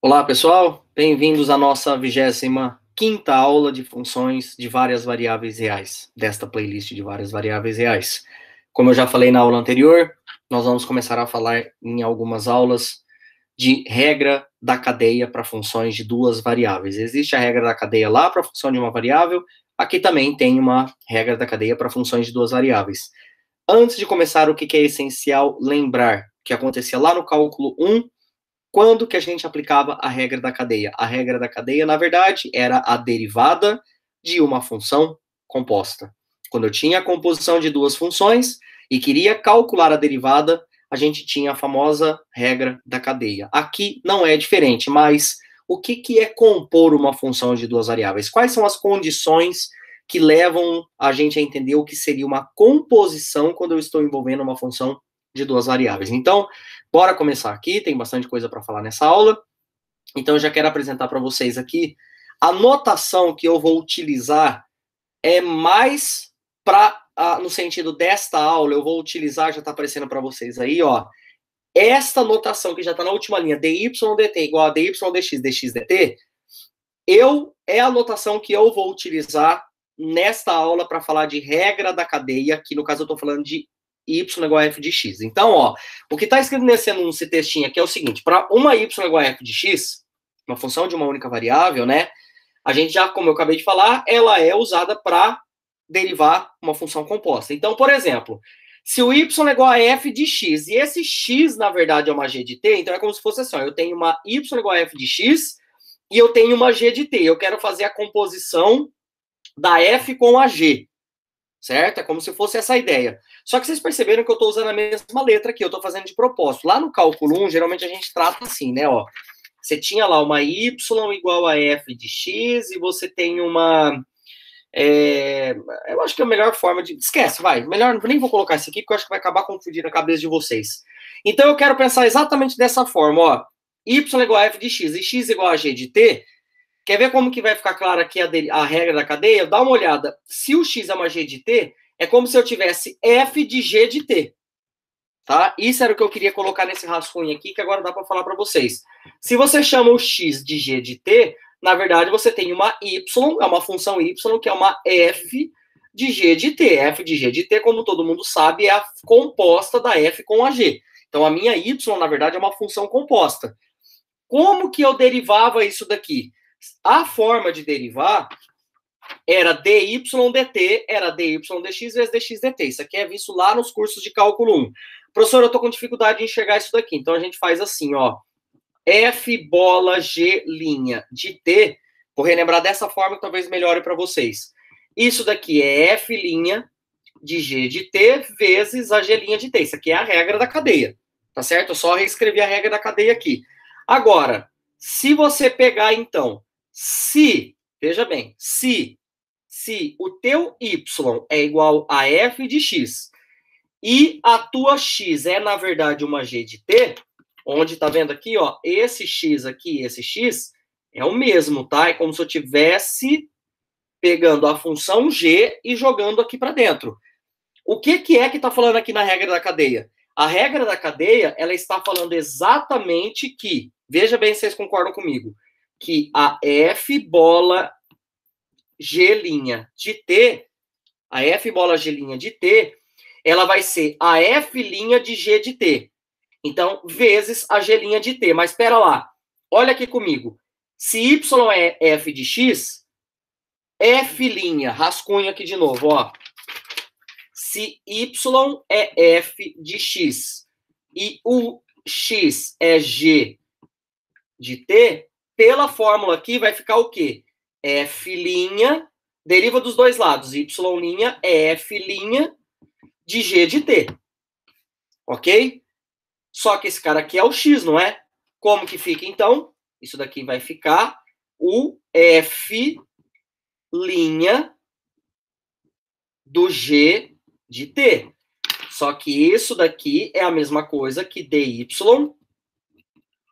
Olá, pessoal. Bem-vindos à nossa 25ª aula de funções de várias variáveis reais, desta playlist de várias variáveis reais. Como eu já falei na aula anterior, nós vamos começar a falar em algumas aulas de regra da cadeia para funções de duas variáveis. Existe a regra da cadeia lá para a função de uma variável, aqui também tem uma regra da cadeia para funções de duas variáveis. Antes de começar, o que é essencial lembrar? Que acontecia lá no cálculo 1, quando que a gente aplicava a regra da cadeia? A regra da cadeia, na verdade, era a derivada de uma função composta. Quando eu tinha a composição de duas funções e queria calcular a derivada, a gente tinha a famosa regra da cadeia. Aqui não é diferente, mas o que é compor uma função de duas variáveis? Quais são as condições que levam a gente a entender o que seria uma composição quando eu estou envolvendo uma função de duas variáveis? Então, bora começar aqui, tem bastante coisa para falar nessa aula. Então, eu já quero apresentar para vocês aqui a notação que eu vou utilizar é mais para no sentido desta aula, eu vou utilizar, já está aparecendo para vocês aí, ó, esta notação que já está na última linha, dy dt igual a dy dx dx dt, é a notação que eu vou utilizar nesta aula para falar de regra da cadeia, que no caso eu estou falando de y igual a f de x. Então, ó, o que está escrito nesse textinho aqui é o seguinte: para uma y igual a f de x, uma função de uma única variável, né? A gente já, como eu acabei de falar, ela é usada para derivar uma função composta. Então, por exemplo, se o y é igual a f de x, e esse x, na verdade, é uma g de t, então é como se fosse assim, ó, eu tenho uma y igual a f de x e eu tenho uma g de t. Eu quero fazer a composição da f com a g, certo? É como se fosse essa ideia. Só que vocês perceberam que eu estou usando a mesma letra aqui, eu estou fazendo de propósito. Lá no cálculo 1, geralmente a gente trata assim, né? Ó, você tinha lá uma y igual a f de x e você tem uma... eu acho que é a melhor forma de... Esquece, vai. Melhor, nem vou colocar isso aqui, porque eu acho que vai acabar confundindo a cabeça de vocês. Então, eu quero pensar exatamente dessa forma, ó. Y igual a f de x e x igual a g de t. Quer ver como que vai ficar clara aqui a regra da cadeia? Dá uma olhada. Se o x é uma g de t, é como se eu tivesse f de g de t. Tá? Isso era o que eu queria colocar nesse rascunho aqui, que agora dá para falar para vocês. Se você chama o x de g de t, na verdade você tem uma y, é uma função y, que é uma f de g de t. F de g de t, como todo mundo sabe, é a composta da f com a g. Então a minha y, na verdade, é uma função composta. Como que eu derivava isso daqui? A forma de derivar era dy dt, era dy dx vezes dx dt. Isso aqui é visto lá nos cursos de cálculo 1. Professor, eu tô com dificuldade de enxergar isso daqui. Então a gente faz assim, ó. F bola G linha de t. Vou relembrar dessa forma que talvez melhore para vocês. Isso daqui é F linha de G de t vezes a G linha de t. Isso aqui é a regra da cadeia. Tá certo? Eu só reescrevi a regra da cadeia aqui. Agora, se você pegar, então, veja bem, se o teu y é igual a f de x e a tua x é, na verdade, uma g de t, onde tá vendo aqui, ó, esse x aqui, esse x, é o mesmo, tá? É como se eu tivesse pegando a função g e jogando aqui para dentro. O que é que tá falando aqui na regra da cadeia? A regra da cadeia, ela está falando exatamente que, veja bem se vocês concordam comigo, que a f bola g' de t, a f bola g' de t, ela vai ser a f' de g de t. Então, vezes a g' de t. Mas espera lá, olha aqui comigo. Se y é f de x, f', rascunho aqui de novo, ó. Se y é f de x e o x é g de t, pela fórmula aqui vai ficar o quê? F', deriva dos dois lados, y' é f' de g de t. Ok? Só que esse cara aqui é o x, não é? Como que fica, então? Isso daqui vai ficar o f' do g de t. Só que isso daqui é a mesma coisa que dy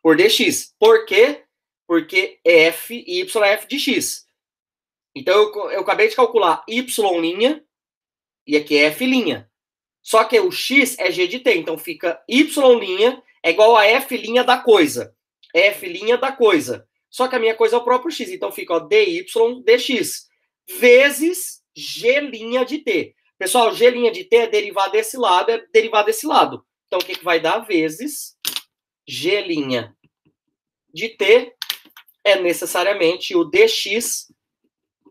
por dx. Por quê? Porque y é f de x. Então, eu acabei de calcular y' e aqui é f'. Só que o x é g de t. Então, fica y' é igual a f' da coisa. F' da coisa. Só que a minha coisa é o próprio x. Então fica, ó, dy dx vezes g' de t. Pessoal, g' de t é derivada desse lado, é derivada desse lado. Então o que vai dar? Vezes g' de t é necessariamente o dx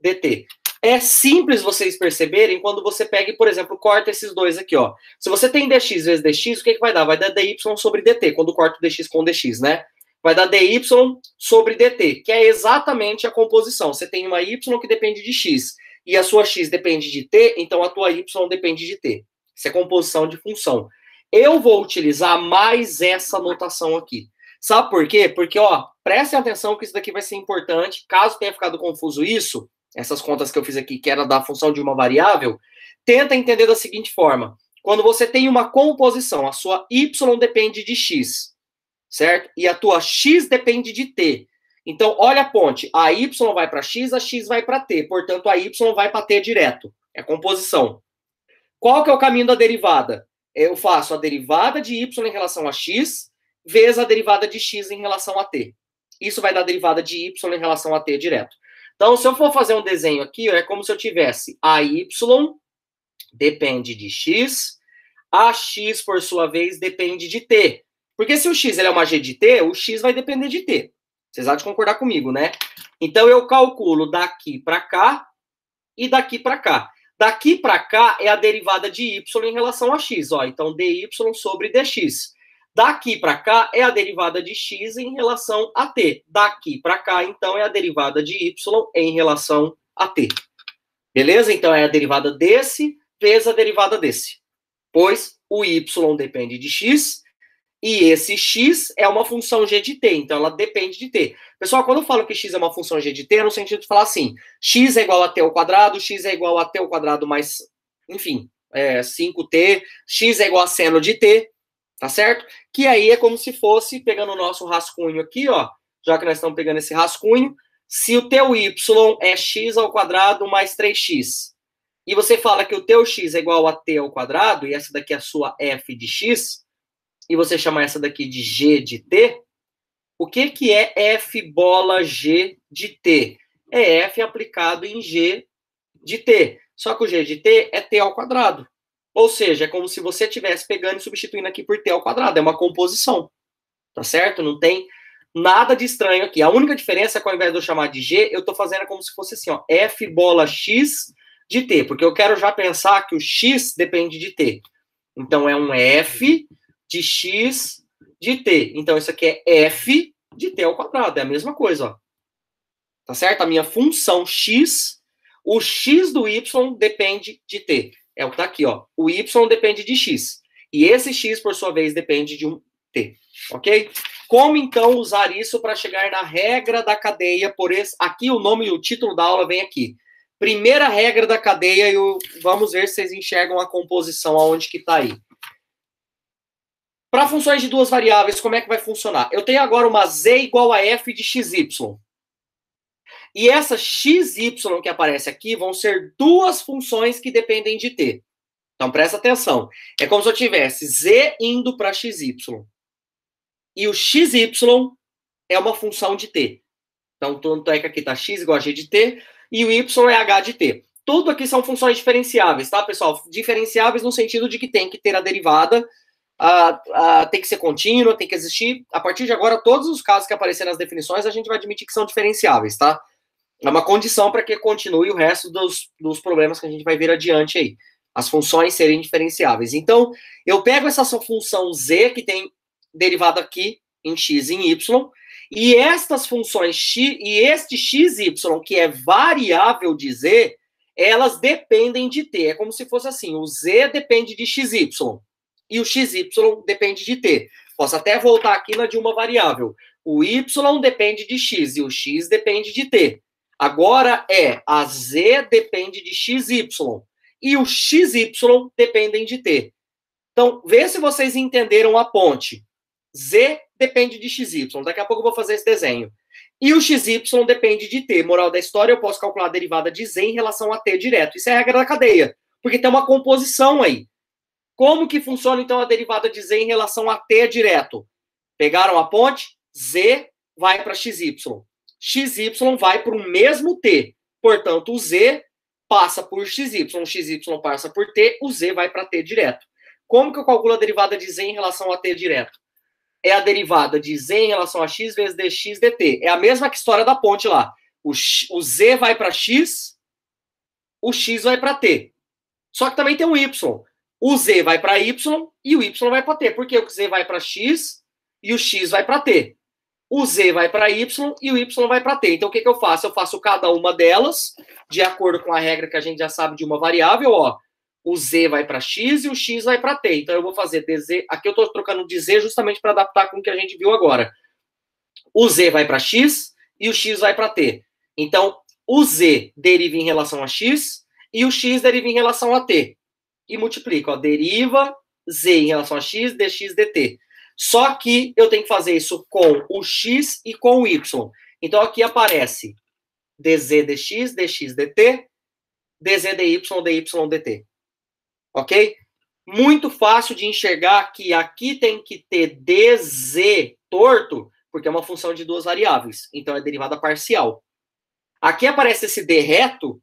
dt. É simples vocês perceberem quando você pega e, por exemplo, corta esses dois aqui, ó. Se você tem dx vezes dx, o que vai dar? Vai dar dy sobre dt, quando corta o dx com dx, né? Vai dar dy sobre dt, que é exatamente a composição. Você tem uma y que depende de x, e a sua x depende de t, então a tua y depende de t. Isso é composição de função. Eu vou utilizar mais essa notação aqui. Sabe por quê? Porque, ó, prestem atenção que isso daqui vai ser importante. Caso tenha ficado confuso isso, essas contas que eu fiz aqui, que era da função de uma variável, tenta entender da seguinte forma. Quando você tem uma composição, a sua y depende de x, certo? E a tua x depende de t. Então, olha a ponte. A y vai para x, a x vai para t. Portanto, a y vai para t direto. É composição. Qual que é o caminho da derivada? Eu faço a derivada de y em relação a x vezes a derivada de x em relação a t. Isso vai dar a derivada de y em relação a t direto. Então, se eu for fazer um desenho aqui, é como se eu tivesse a y depende de x, a x, por sua vez, depende de t. Porque se o x ele é uma g de t, o x vai depender de t. Vocês há de concordar comigo, né? Então, eu calculo daqui para cá e daqui para cá. Daqui para cá é a derivada de y em relação a x. Ó. Então, dy sobre dx. Daqui para cá é a derivada de x em relação a t. Daqui para cá, então, é a derivada de y em relação a t. Beleza? Então, é a derivada desse vezes a derivada desse. Pois o y depende de x e esse x é uma função g de t. Então, ela depende de t. Pessoal, quando eu falo que x é uma função g de t, é no sentido de falar assim, x é igual a t ao quadrado, x é igual a t ao quadrado mais, enfim, 5t, x é igual a seno de t, tá certo? Que aí é como se fosse, pegando o nosso rascunho aqui, ó, já que nós estamos pegando esse rascunho, se o teu y é x ao quadrado mais 3x, e você fala que o teu x é igual a t ao quadrado, e essa daqui é a sua f de x, e você chama essa daqui de g de t, o que que é f bola g de t? É f aplicado em g de t. Só que o g de t é t ao quadrado. Ou seja, é como se você estivesse pegando e substituindo aqui por t ao quadrado. É uma composição. Tá certo? Não tem nada de estranho aqui. A única diferença é que ao invés de eu chamar de g, eu estou fazendo como se fosse assim, ó, f bola x de t. Porque eu quero já pensar que o x depende de t. Então, é um f de x de t. Então, isso aqui é f de t ao quadrado. É a mesma coisa, ó. Tá certo? A minha função x, o x do y depende de t. É o que tá aqui, ó. O y depende de x. E esse x, por sua vez, depende de um t. Ok? Como, então, usar isso para chegar na regra da cadeia? Por esse... Aqui o nome e o título da aula vem aqui. Primeira regra da cadeia, vamos ver se vocês enxergam a composição aonde que está aí. Para funções de duas variáveis, como é que vai funcionar? Eu tenho agora uma z igual a f de xy. E essa xy que aparece aqui vão ser duas funções que dependem de t. Então, presta atenção. É como se eu tivesse z indo para xy. E o xy é uma função de t. Então, tanto é que aqui está x igual a g de t e o y é h de t. Tudo aqui são funções diferenciáveis, tá, pessoal? Diferenciáveis no sentido de que tem que ter a derivada, tem que ser contínua, tem que existir. A partir de agora, todos os casos que aparecerem nas definições, a gente vai admitir que são diferenciáveis, tá? É uma condição para que continue o resto dos problemas que a gente vai ver adiante aí. As funções serem diferenciáveis. Então, eu pego essa função z, que tem derivada aqui em x e em y, e estas funções x e este xy, que é variável de z, elas dependem de t. É como se fosse assim, o z depende de xy, e o xy depende de t. Posso até voltar aqui na de uma variável. O y depende de x e o x depende de t. Agora a z depende de xy e o xy dependem de t. Então, vê se vocês entenderam a ponte. Z depende de xy. Daqui a pouco eu vou fazer esse desenho. E o xy depende de t. Moral da história, eu posso calcular a derivada de z em relação a t direto. Isso é a regra da cadeia, porque tem uma composição aí. Como que funciona, então, a derivada de z em relação a t direto? Pegaram a ponte? Z vai para XY. XY vai para o mesmo T. Portanto, o Z passa por XY. XY passa por T, o Z vai para T direto. Como que eu calculo a derivada de Z em relação a T direto? É a derivada de Z em relação a X vezes dx dt. É a mesma que história da ponte lá. O Z vai para X, o X vai para T. Só que também tem um Y. O Z vai para Y e o Y vai para T. Por que o Z vai para X e o X vai para T? O Z vai para Y e o Y vai para T. Então, o que eu faço? Eu faço cada uma delas, de acordo com a regra que a gente já sabe de uma variável, ó. O Z vai para X e o X vai para T. Então, eu vou fazer dz... Aqui eu estou trocando de Z justamente para adaptar com o que a gente viu agora. O Z vai para X e o X vai para T. Então, o Z deriva em relação a X e o X deriva em relação a T. E multiplica, ó. Deriva Z em relação a X, dx dt. Só que eu tenho que fazer isso com o X e com o Y. Então, aqui aparece dz dx, dx dt, dz dy, dy dt. Ok? Muito fácil de enxergar que aqui tem que ter dz torto, porque é uma função de duas variáveis. Então, é derivada parcial. Aqui aparece esse d reto,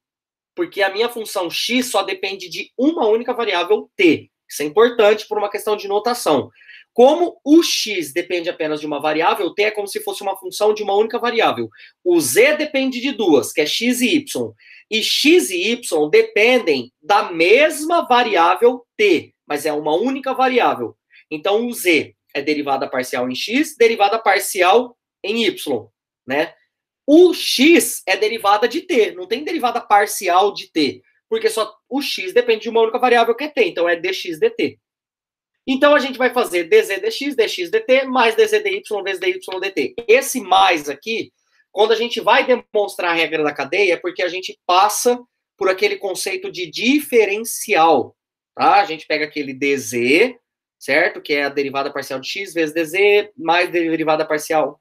porque a minha função x só depende de uma única variável t. Isso é importante por uma questão de notação. Como o x depende apenas de uma variável, t é como se fosse uma função de uma única variável. O z depende de duas, que é x e y. E x e y dependem da mesma variável t, mas é uma única variável. Então, o z é derivada parcial em x, derivada parcial em y, né? O x é derivada de t, não tem derivada parcial de t, porque só o x depende de uma única variável que é t, então é dx dt. Então, a gente vai fazer dz dx, dx dt, mais dz dy vezes dy dt. Esse mais aqui, quando a gente vai demonstrar a regra da cadeia, é porque a gente passa por aquele conceito de diferencial, tá? A gente pega aquele dz, certo? Que é a derivada parcial de x vezes dz, mais derivada parcial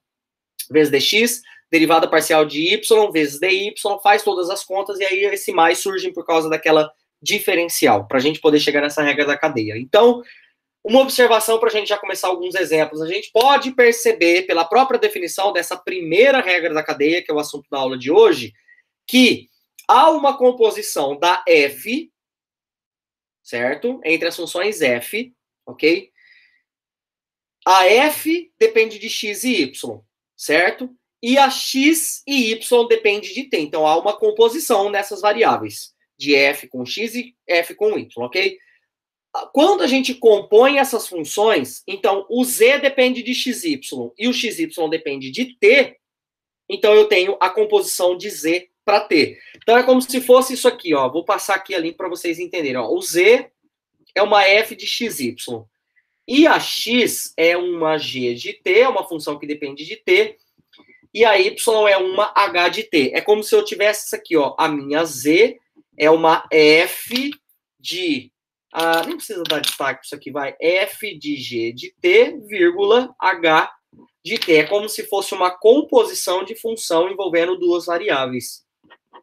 vezes dx, derivada parcial de y vezes dy, faz todas as contas, e aí esse mais surge por causa daquela diferencial, para a gente poder chegar nessa regra da cadeia. Então, uma observação para a gente já começar alguns exemplos. A gente pode perceber, pela própria definição dessa primeira regra da cadeia, que é o assunto da aula de hoje, que há uma composição da f, certo? Entre as funções f, ok? A f depende de x e y, certo? E a x e y depende de t. Então, há uma composição nessas variáveis, de f com x e f com y, ok? Quando a gente compõe essas funções, então o z depende de xy e o xy depende de t, então eu tenho a composição de z para t. Então é como se fosse isso aqui, ó. Vou passar aqui a limpo para vocês entenderem. Ó. O z é uma f de xy e a x é uma g de t, é uma função que depende de t, e a y é uma h de t. É como se eu tivesse isso aqui, ó. A minha z é uma f de... nem precisa dar destaque para isso aqui, vai. F de G de T, vírgula, H de T. É como se fosse uma composição de função envolvendo duas variáveis,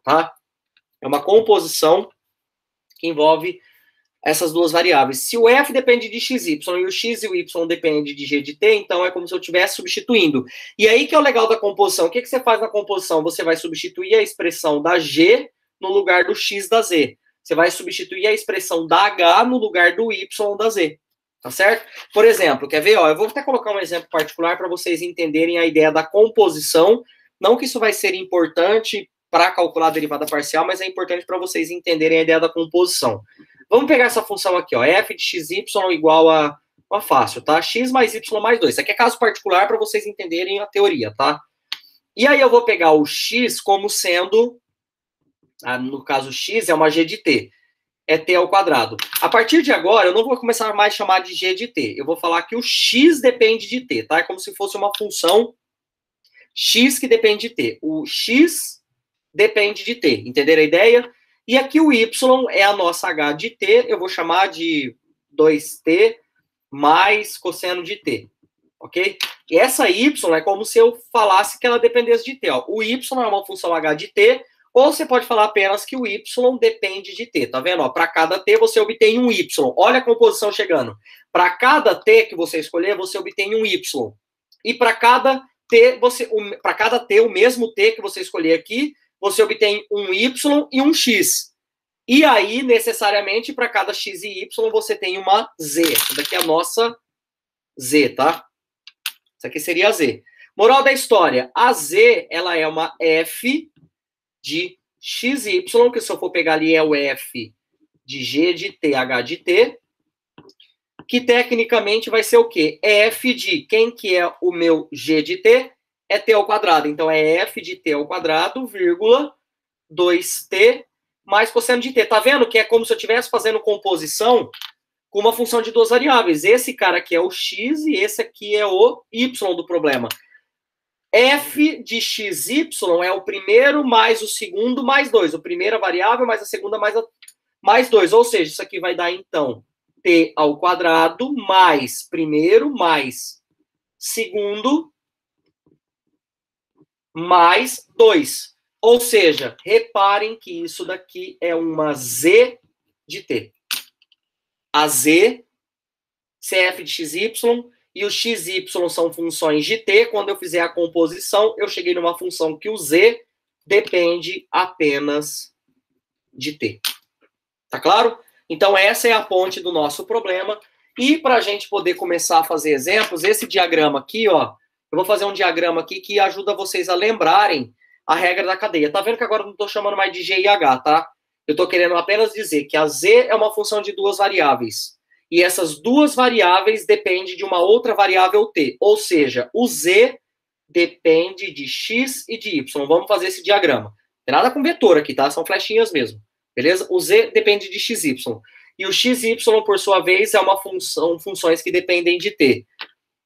tá? É uma composição que envolve essas duas variáveis. Se o F depende de XY e o X e o Y depende de G de T, então é como se eu estivesse substituindo. E aí que é o legal da composição. O que você faz na composição? Você vai substituir a expressão da G no lugar do X da Z. Você vai substituir a expressão da H no lugar do Y da Z. Tá certo? Por exemplo, quer ver? Ó, eu vou até colocar um exemplo particular para vocês entenderem a ideia da composição. Não que isso vai ser importante para calcular a derivada parcial, mas é importante para vocês entenderem a ideia da composição. Vamos pegar essa função aqui, ó. F de xy igual a fácil, tá? X mais y mais 2. Isso aqui é caso particular para vocês entenderem a teoria, tá? E aí eu vou pegar o x como sendo... no caso, x é uma g de t. É t ao quadrado. A partir de agora, eu não vou começar mais a chamar de g de t. Eu vou falar que o x depende de t, tá? É como se fosse uma função x que depende de t. O x depende de t. Entenderam a ideia? E aqui o y é a nossa h de t. Eu vou chamar de 2t mais cosseno de t. Ok? E essa y é como se eu falasse que ela dependesse de t. Ó. O y é uma função h de t. Ou você pode falar apenas que o y depende de t, tá vendo? Para cada t você obtém um y. Olha a composição chegando. Para cada t que você escolher, você obtém um y. E para cada T, para cada T, o mesmo T que você escolher aqui, você obtém um Y e um X. E aí, necessariamente, para cada X e Y, você tem uma Z. Isso daqui é a nossa Z, tá? Isso aqui seria a Z. Moral da história, a Z, ela é uma F de XY, que se eu for pegar ali é o F de G de T, H de T, que tecnicamente vai ser o quê? F de, quem que é o meu G de T? É T ao quadrado. Então, é F de T ao quadrado, vírgula, 2T mais cosseno de T. Tá vendo que é como se eu estivesse fazendo composição com uma função de duas variáveis. Esse cara aqui é o X e esse aqui é o Y do problema. F de XY é o primeiro mais o segundo mais 2. O primeiro a variável mais a segunda mais 2. Ou seja, isso aqui vai dar, então, T ao quadrado mais primeiro mais segundo mais 2. Ou seja, reparem que isso daqui é uma Z de T. A Z, CF de XY, e o XY são funções de T. Quando eu fizer a composição, eu cheguei numa função que o Z depende apenas de T. Tá claro? Então, essa é a ponte do nosso problema. E para a gente poder começar a fazer exemplos, esse diagrama aqui, ó, eu vou fazer um diagrama aqui que ajuda vocês a lembrarem a regra da cadeia. Tá vendo que agora eu não estou chamando mais de G e H, tá? Eu estou querendo apenas dizer que a Z é uma função de duas variáveis. E essas duas variáveis dependem de uma outra variável T. Ou seja, o Z depende de X e de Y. Vamos fazer esse diagrama. Não tem nada com vetor aqui, tá? São flechinhas mesmo. Beleza? O Z depende de XY. E o XY, por sua vez, é uma função, funções que dependem de T.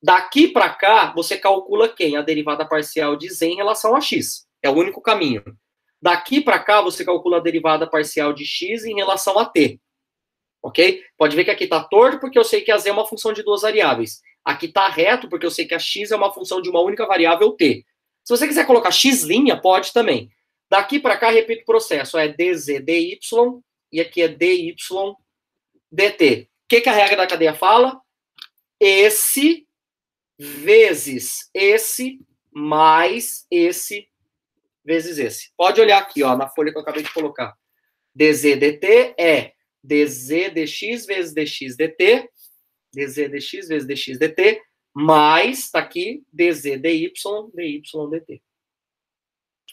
Daqui para cá, você calcula quem? A derivada parcial de Z em relação a X. É o único caminho. Daqui para cá, você calcula a derivada parcial de X em relação a T. Ok? Pode ver que aqui está torto, porque eu sei que a Z é uma função de duas variáveis. Aqui está reto, porque eu sei que a X é uma função de uma única variável T. Se você quiser colocar X', pode também. Daqui para cá, repito o processo. É dz dy, e aqui é dy dt. O que a regra da cadeia fala? Esse vezes esse mais esse vezes esse. Pode olhar aqui, ó, na folha que eu acabei de colocar. dz dt é dz dx vezes dx dt, dz dx vezes dx dt, mais, tá aqui, dz dy, dy dt.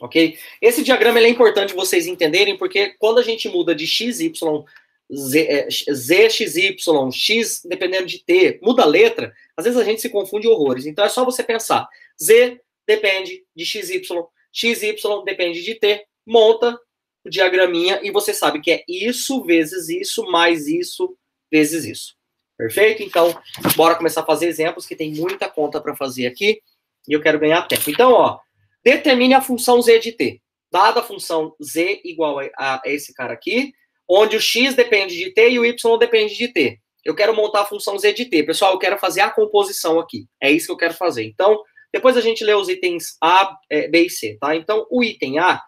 Ok? Esse diagrama é importante vocês entenderem, porque quando a gente muda de x, y, z, x, y, x, dependendo de t, muda a letra, às vezes a gente se confunde horrores. Então é só você pensar, z depende de x, y depende de t, monta o diagraminha e você sabe que é isso vezes isso, mais isso, vezes isso. Perfeito? Então, bora começar a fazer exemplos, que tem muita conta para fazer aqui, e eu quero ganhar tempo. Então, ó, determine a função z de t. Dada a função z igual a esse cara aqui, onde o x depende de t e o y depende de t. Eu quero montar a função z de t. Pessoal, eu quero fazer a composição aqui. É isso que eu quero fazer. Então, depois a gente lê os itens A, B e C, tá? Então, o item A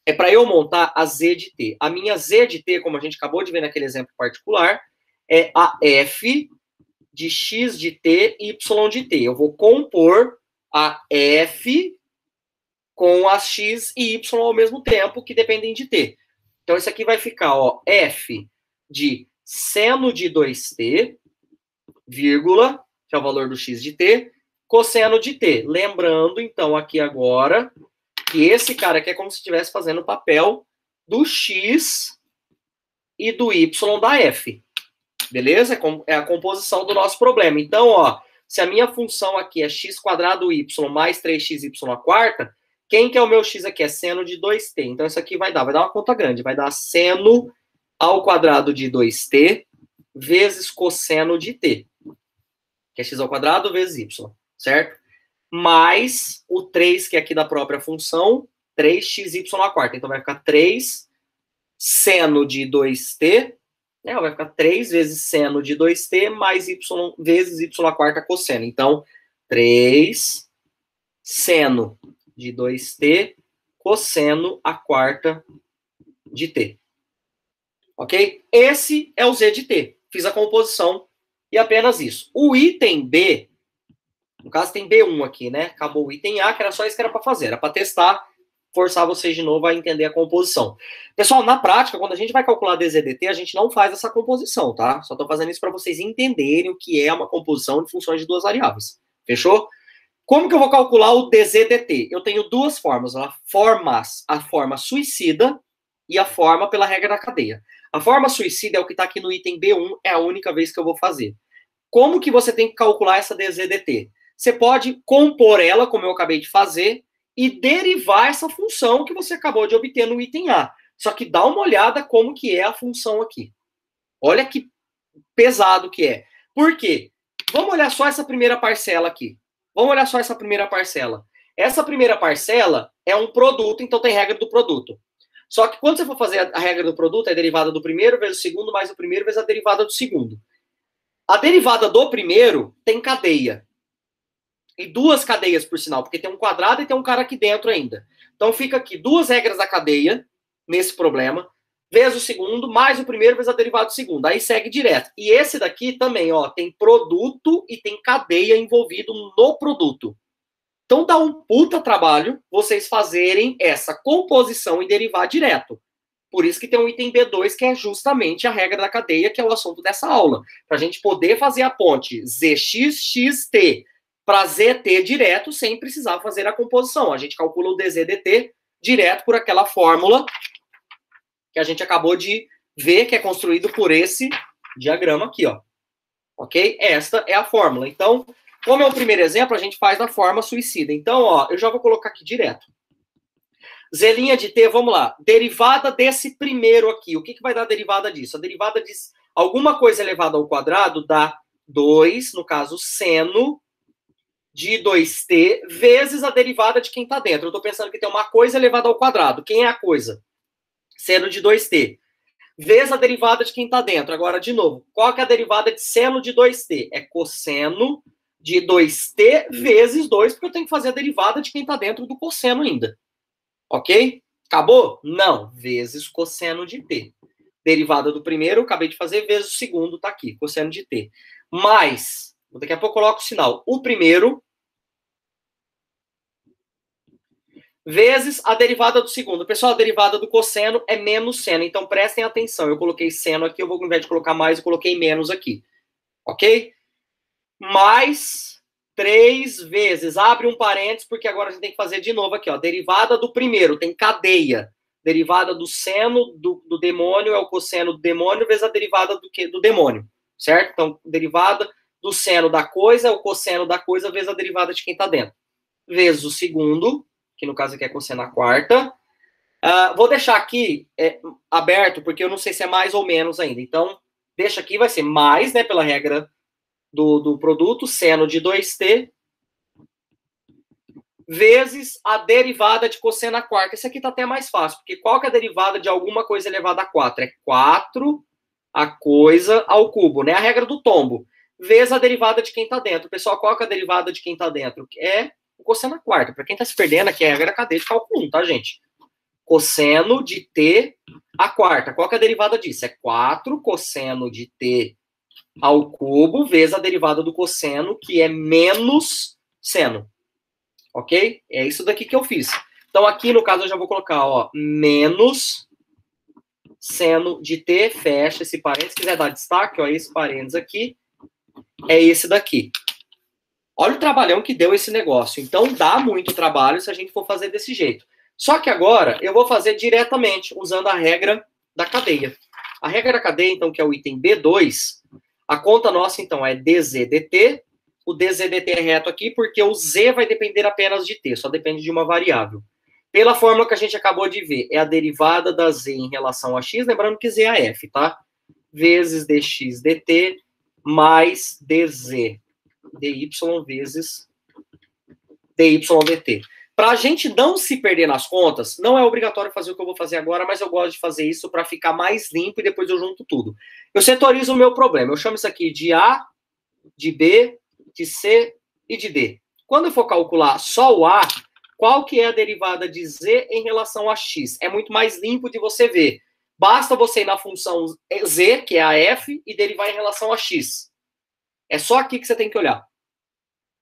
é para eu montar a z de t. A minha z de t, como a gente acabou de ver naquele exemplo particular, é a f de x de t e y de t. Eu vou compor a f com as x e y ao mesmo tempo, que dependem de t. Então, isso aqui vai ficar, ó, f de seno de 2t, vírgula, que é o valor do x de t, cosseno de t. Lembrando, então, aqui agora, que esse cara aqui é como se estivesse fazendo o papel do x e do y da f. Beleza? É a composição do nosso problema. Então, ó, se a minha função aqui é x quadrado y mais 3xy à quarta, quem que é o meu x aqui? É seno de 2t. Então, isso aqui vai dar uma conta grande. Vai dar seno ao quadrado de 2t vezes cosseno de t. Que é x ao quadrado vezes y, certo? Mais o 3, que é aqui da própria função, 3xy à quarta. Então, vai ficar 3 seno de 2t, né? Vai ficar 3 vezes seno de 2t mais y vezes y à quarta cosseno. Então, 3 seno de 2t cosseno à quarta de t. Ok? Esse é o z de t. Fiz a composição e apenas isso. O item B No caso tem B1 aqui, né? Acabou o item A, que era só isso que era para fazer. Era para testar, forçar vocês de novo a entender a composição. Pessoal, na prática, quando a gente vai calcular DZDT, a gente não faz essa composição, tá? Só estou fazendo isso para vocês entenderem o que é uma composição de funções de duas variáveis. Fechou? Como que eu vou calcular o DZDT? Eu tenho duas formas. A forma suicida e a forma pela regra da cadeia. A forma suicida é o que está aqui no item B1, é a única vez que eu vou fazer. Como que você tem que calcular essa DZDT? Você pode compor ela, como eu acabei de fazer, e derivar essa função que você acabou de obter no item A. Só que dá uma olhada como que é a função aqui. Olha que pesado que é. Por quê? Vamos olhar só essa primeira parcela aqui. Vamos olhar só essa primeira parcela. Essa primeira parcela é um produto, então tem regra do produto. Só que quando você for fazer a regra do produto, é a derivada do primeiro vezes o segundo, mais o primeiro vezes a derivada do segundo. A derivada do primeiro tem cadeia. E duas cadeias, por sinal, porque tem um quadrado e tem um cara aqui dentro ainda. Então fica aqui duas regras da cadeia, nesse problema, vezes o segundo, mais o primeiro vezes a derivada do segundo. Aí segue direto. E esse daqui também, ó, tem produto e tem cadeia envolvido no produto. Então dá um puta trabalho vocês fazerem essa composição e derivar direto. Por isso que tem um item B2, que é justamente a regra da cadeia, que é o assunto dessa aula. Para a gente poder fazer a ponte ZXXT para ZT direto, sem precisar fazer a composição. A gente calcula o DZDT direto por aquela fórmula que a gente acabou de ver, que é construído por esse diagrama aqui, ó. Ok? Esta é a fórmula. Então, como é o primeiro exemplo, a gente faz da forma suicida. Então, ó, eu já vou colocar aqui direto. Z' de T, vamos lá. Derivada desse primeiro aqui. O que vai dar a derivada disso? A derivada de alguma coisa elevada ao quadrado dá 2, no caso, seno de 2t, vezes a derivada de quem está dentro. Eu estou pensando que tem uma coisa elevada ao quadrado. Quem é a coisa? Seno de 2t. Vezes a derivada de quem está dentro. Agora, de novo, qual que é a derivada de seno de 2t? É cosseno de 2t vezes 2, porque eu tenho que fazer a derivada de quem está dentro do cosseno ainda. Ok? Acabou? Não. Vezes cosseno de t. Derivada do primeiro, eu acabei de fazer, vezes o segundo, está aqui, cosseno de t. Mais, daqui a pouco eu coloco o sinal, o primeiro, vezes a derivada do segundo. Pessoal, a derivada do cosseno é menos seno, então prestem atenção. Eu coloquei seno aqui, eu vou, ao invés de colocar mais, eu coloquei menos aqui. Ok? Mais 3 vezes, abre um parênteses, porque agora a gente tem que fazer de novo aqui, ó. Derivada do primeiro, tem cadeia. Derivada do seno do demônio é o cosseno do demônio, vezes a derivada do demônio, certo? Então, derivada do seno da coisa é o cosseno da coisa, vezes a derivada de quem está dentro. Vezes o segundo, que no caso aqui é cosseno a quarta. Vou deixar aqui aberto, porque eu não sei se é mais ou menos ainda. Então, deixa aqui, vai ser mais, né, pela regra do produto, seno de 2t, vezes a derivada de cosseno a quarta. Esse aqui tá até mais fácil, porque qual que é a derivada de alguma coisa elevada a 4? É 4 a coisa ao cubo, né? A regra do tombo. Vezes a derivada de quem tá dentro. Pessoal, qual que é a derivada de quem tá dentro? É o cosseno a quarta. Para quem tá se perdendo, aqui é a regra da cadeia de cálculo 1, tá, gente? Cosseno de t a quarta. Qual que é a derivada disso? É 4 cosseno de t ao cubo, vezes a derivada do cosseno, que é menos seno. Ok? É isso daqui que eu fiz. Então, aqui, no caso, eu já vou colocar, ó, menos seno de t, fecha esse parênteses. Se quiser dar destaque, ó, esse parênteses aqui é esse daqui. Olha o trabalhão que deu esse negócio. Então, dá muito trabalho se a gente for fazer desse jeito. Só que agora, eu vou fazer diretamente, usando a regra da cadeia. A regra da cadeia, então, que é o item B2, a conta nossa, então, é DZDT. O DZDT é reto aqui porque o Z vai depender apenas de T, só depende de uma variável. Pela fórmula que a gente acabou de ver, é a derivada da Z em relação a X, lembrando que Z é F, tá? Vezes dx dt mais dz dy vezes dy dt. Para a gente não se perder nas contas, não é obrigatório fazer o que eu vou fazer agora, mas eu gosto de fazer isso para ficar mais limpo e depois eu junto tudo. Eu setorizo o meu problema. Eu chamo isso aqui de A, de B, de C e de D. Quando eu for calcular só o A, qual que é a derivada de Z em relação a X? É muito mais limpo de você ver. Basta você ir na função Z, que é a F, e derivar em relação a X. É só aqui que você tem que olhar.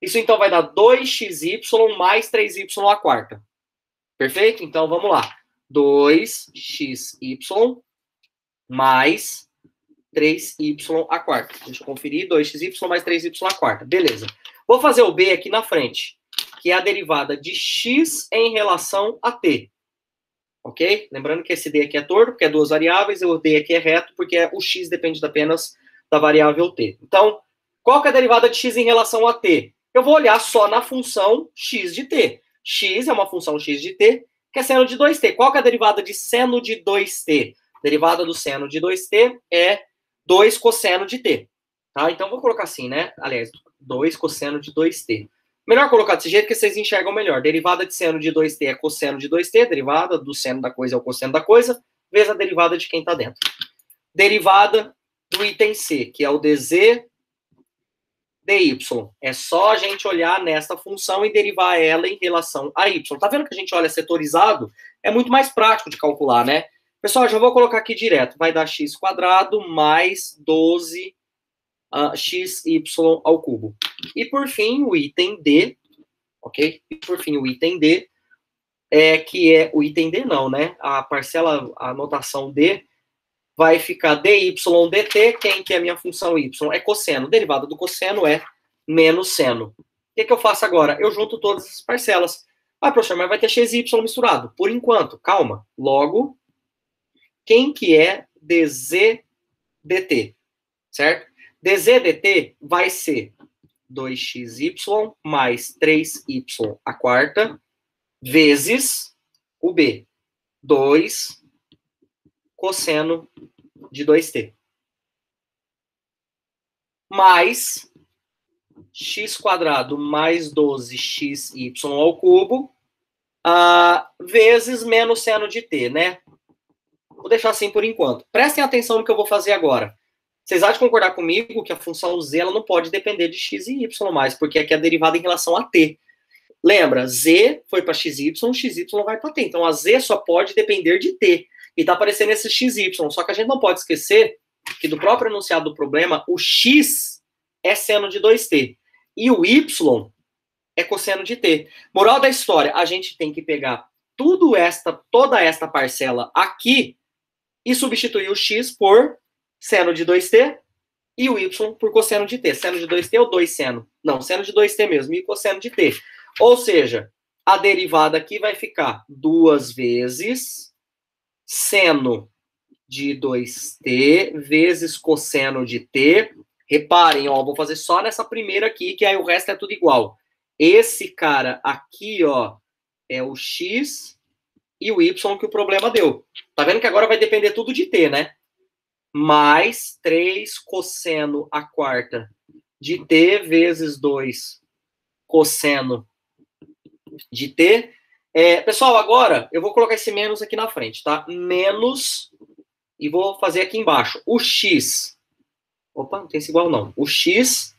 Isso então vai dar 2xy mais 3y à quarta. Perfeito? Então vamos lá. 2xy mais 3y à quarta. Deixa eu conferir. 2xy mais 3y à quarta. Beleza. Vou fazer o b aqui na frente, que é a derivada de x em relação a t. Ok? Lembrando que esse d aqui é torto, porque é duas variáveis, e o d aqui é reto, porque o x depende apenas da variável t. Então, qual que é a derivada de x em relação a t? Eu vou olhar só na função x de t. X é uma função x de t, que é seno de 2t. Qual que é a derivada de seno de 2t? A derivada do seno de 2t é 2 cosseno de t. Tá? Então, vou colocar assim, né? Aliás, 2 cosseno de 2t. Melhor colocar desse jeito que vocês enxergam melhor. Derivada de seno de 2t é cosseno de 2t, derivada do seno da coisa é o cosseno da coisa, vezes a derivada de quem está dentro. Derivada do item C, que é o dz dy. É só a gente olhar nesta função e derivar ela em relação a y. Tá vendo que a gente olha setorizado? É muito mais prático de calcular, né? Pessoal, já vou colocar aqui direto. Vai dar x² mais 12 xy ao cubo. E por fim, o item D, ok? E por fim, o item D, que é o item D não, né? A parcela, a notação D, vai ficar dy dt, quem que é a minha função y? É cosseno. Derivada do cosseno é menos seno. O que eu faço agora? Eu junto todas as parcelas. Ah, professor, mas vai ter x e y misturado. Por enquanto, calma. Logo, quem que é dz dt? Certo? dz dt vai ser 2xy mais 3y à quarta vezes o b. 2 cosseno de 2t. Mais x² mais 12xy ao cubo vezes menos seno de t, né? Vou deixar assim por enquanto. Prestem atenção no que eu vou fazer agora. Vocês há de concordar comigo que a função z ela não pode depender de x e y mais, porque aqui é a derivada em relação a t. Lembra, z foi para xy vai para t. Então, a z só pode depender de t. E está aparecendo esse xy. Só que a gente não pode esquecer que do próprio enunciado do problema, o x é seno de 2t. E o y é cosseno de t. Moral da história, a gente tem que pegar toda esta parcela aqui e substituir o x por seno de 2t e o y por cosseno de t. Seno de 2t ou 2 seno? Não, seno de 2t mesmo e cosseno de t. Ou seja, a derivada aqui vai ficar 2 vezes seno de 2t vezes cosseno de t. Reparem, ó, vou fazer só nessa primeira aqui, que aí o resto é tudo igual. Esse cara aqui, ó, é o x e o y que o problema deu. Tá vendo que agora vai depender tudo de t, né? Mais 3 cosseno à quarta de t vezes 2 cosseno de t. Pessoal, agora eu vou colocar esse menos aqui na frente, tá? Menos, e vou fazer aqui embaixo. O x, opa, não tem esse igual não. O x,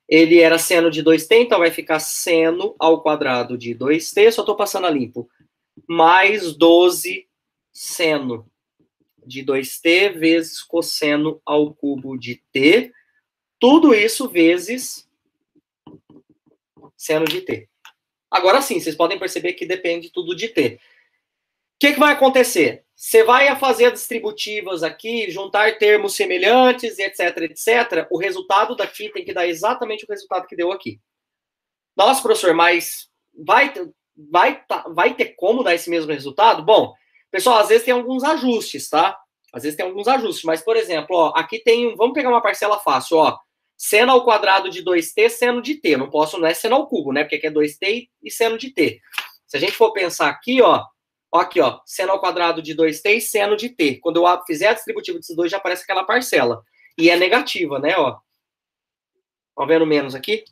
ele era seno de 2t, então vai ficar seno ao quadrado de 2t, só estou passando a limpo. Mais 12 seno de 2t vezes cosseno ao cubo de t. Tudo isso vezes seno de t. Agora sim, vocês podem perceber que depende tudo de t. O que vai acontecer? Você vai fazer as distributivas aqui, juntar termos semelhantes, etc, etc. O resultado daqui tem que dar exatamente o resultado que deu aqui. Nossa, professor, mas vai ter como dar esse mesmo resultado? Bom, pessoal, às vezes tem alguns ajustes, tá? Às vezes tem alguns ajustes, mas, por exemplo, ó, aqui tem, vamos pegar uma parcela fácil, ó, seno ao quadrado de 2t, seno de t. Não é seno ao cubo, né? Porque aqui é 2t e seno de t. Se a gente for pensar aqui, ó, aqui, ó, seno ao quadrado de 2t e seno de t. Quando eu fizer a distributiva desses dois, já aparece aquela parcela. E é negativa, né, ó. Tá vendo menos aqui?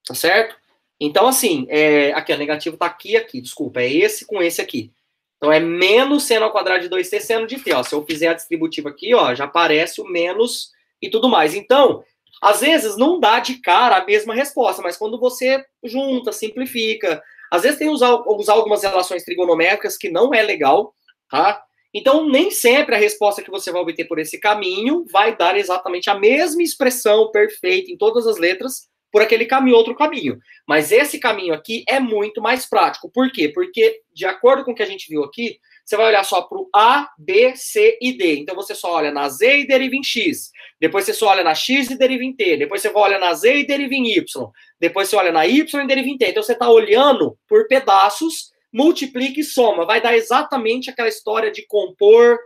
Tá certo? Então, assim, aqui, ó, negativo tá aqui, desculpa, é esse com esse aqui. Então, é menos seno ao quadrado de 2t, seno de t, ó. Se eu fizer a distributiva aqui, ó, já aparece o menos e tudo mais. Então, às vezes, não dá de cara a mesma resposta, mas quando você junta, simplifica, às vezes tem usar algumas relações trigonométricas que não é legal, tá? Então, nem sempre a resposta que você vai obter por esse caminho vai dar exatamente a mesma expressão perfeita em todas as letras por aquele caminho, outro caminho. Mas esse caminho aqui é muito mais prático. Por quê? Porque, de acordo com o que a gente viu aqui, você vai olhar só para o A, B, C e D. Então, você só olha na Z e deriva em X. Depois, você só olha na X e deriva em T. Depois, você olha na Z e deriva em Y. Depois, você olha na Y e deriva em T. Então, você está olhando por pedaços, multiplica e soma. Vai dar exatamente aquela história de compor.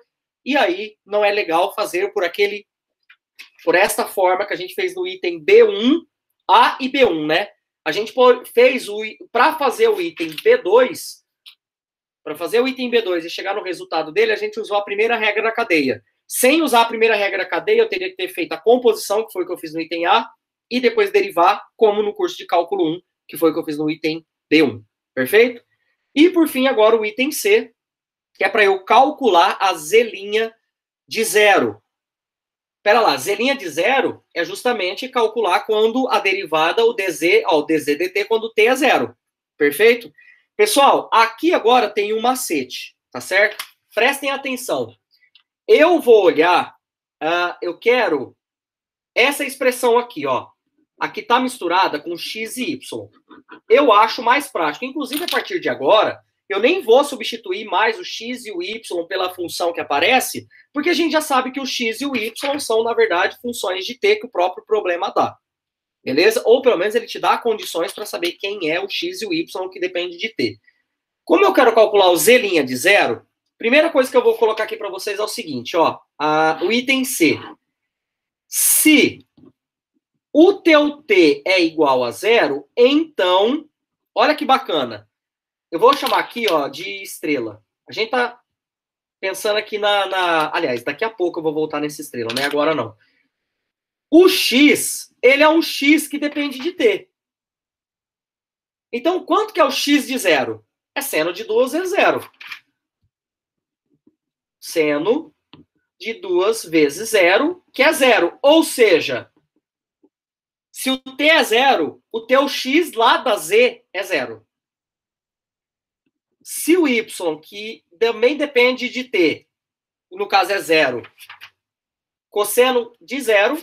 E aí, não é legal fazer por esta forma que a gente fez no item B1, A e B1, né? A gente fez para fazer o item B2, e chegar no resultado dele, a gente usou a primeira regra da cadeia. Sem usar a primeira regra da cadeia, eu teria que ter feito a composição, que foi o que eu fiz no item A, e depois derivar, como no curso de cálculo 1, que foi o que eu fiz no item B1. Perfeito? E, por fim, agora o item C, que é para eu calcular a z' de zero. Espera lá, z' de zero é justamente calcular quando a derivada, o dz dt, quando t é zero. Perfeito? Pessoal, aqui agora tem um macete, tá certo? Prestem atenção. Eu vou olhar, eu quero essa expressão aqui, ó. Aqui tá misturada com x e y. Eu acho mais prático. Inclusive, a partir de agora, eu nem vou substituir mais o x e o y pela função que aparece, porque a gente já sabe que o x e o y são, na verdade, funções de t que o próprio problema dá. Beleza? Ou, pelo menos, ele te dá condições para saber quem é o x e o y que depende de t. Como eu quero calcular o z' de zero, primeira coisa que eu vou colocar aqui para vocês é o seguinte, ó. O item C. Se o teu t é igual a zero, então, olha que bacana. Eu vou chamar aqui, ó, de estrela. A gente tá pensando aqui aliás, daqui a pouco eu vou voltar nessa estrela, né? Agora não. O x, ele é um x que depende de t. Então, quanto que é o x de zero? É seno de 2 vezes zero. Seno de 2 vezes zero, que é zero. Ou seja, se o t é zero, o teu x lá da z é zero. Se o y, que também depende de t, no caso é zero, cosseno de zero